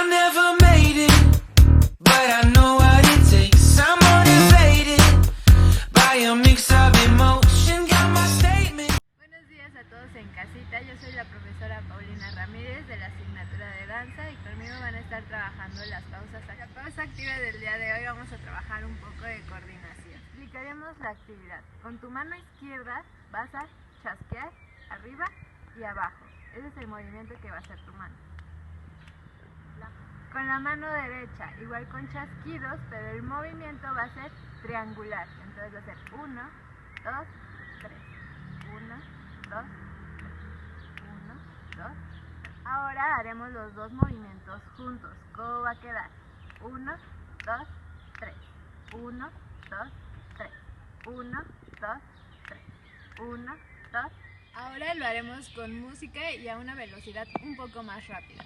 I never made it, but I know what it takes. I'm motivated by a mix of emotion. Got my statement. Buenos días a todos en casita, yo soy la profesora Paulina Ramírez de la asignatura de danza y conmigo van a estar trabajando las pausas activas. La pausa activa del día de hoy vamos a trabajar un poco de coordinación. Explicaremos la actividad. Con tu mano izquierda vas a chasquear arriba y abajo. Ese es el movimiento que va a hacer tu mano. Con la mano derecha, igual con chasquidos, pero el movimiento va a ser triangular. Entonces va a ser 1, 2, 3. 1, 2, 3. 1, 2, 3. Ahora haremos los dos movimientos juntos. ¿Cómo va a quedar? 1, 2, 3. 1, 2, 3. 1, 2, 3. 1, 2. Ahora lo haremos con música y a una velocidad un poco más rápida.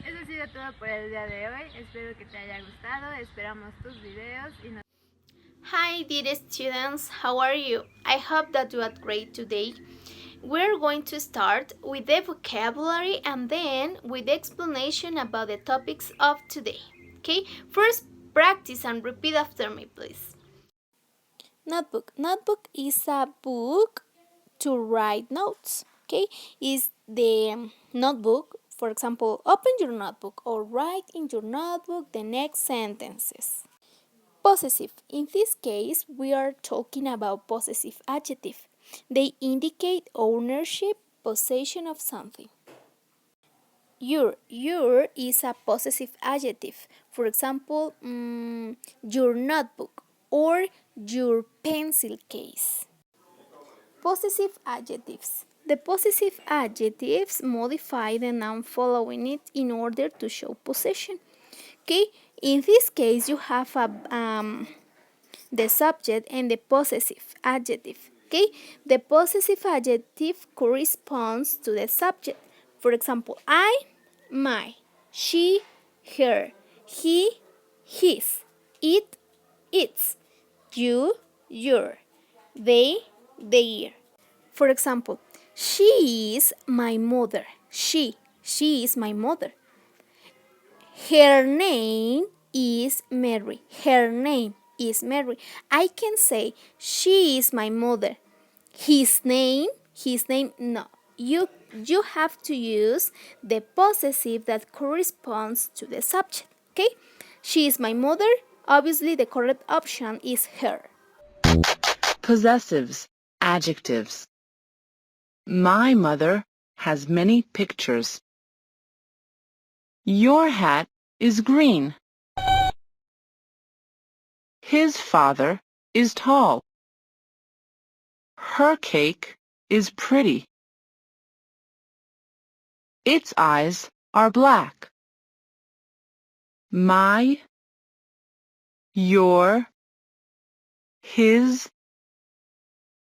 Eso ha sido todo por el día de hoy. Espero que te haya gustado. Esperamos tus videos y nos... Hi dear students, how are you? I hope that you are great today. We're going to start with the vocabulary and then with the explanation about the topics of today. Okay, first practice and repeat after me, please. Notebook. Notebook is a book to write notes. Okay, is the notebook. For example, open your notebook or write in your notebook the next sentences. Possessive. In this case, we are talking about possessive adjective. They indicate ownership, possession of something. Your is a possessive adjective. For example, your notebook or your pencil case. Possessive adjectives. The possessive adjectives modify the noun following it in order to show possession. Okay, in this case you have the subject and the possessive adjective. Okay, the possessive adjective corresponds to the subject. For example, I, my, she, her, he, his, it, its, you, your, they, their. For example, she is my mother. She is my mother. Her name is Mary. Her name is Mary. I can say she is my mother. His name, no. You have to use the possessive that corresponds to the subject. Okay? She is my mother. Obviously, the correct option is her. Possessives, adjectives. My mother has many pictures. Your hat is green. His father is tall. Her cake is pretty. Its eyes are black. My, your, his,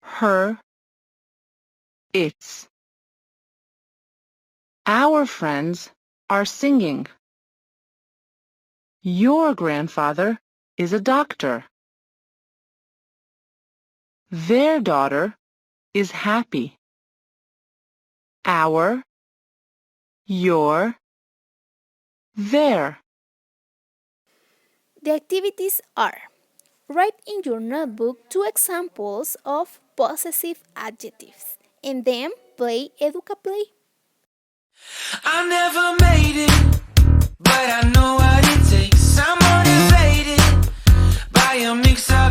her, its. Our friends are singing. Your grandfather is a doctor. Their daughter is happy. Our, your, their. The activities are: write in your notebook 2 examples of possessive adjectives and then play Educa Play. I never made it, but I know what it takes. I'm motivated by a mix of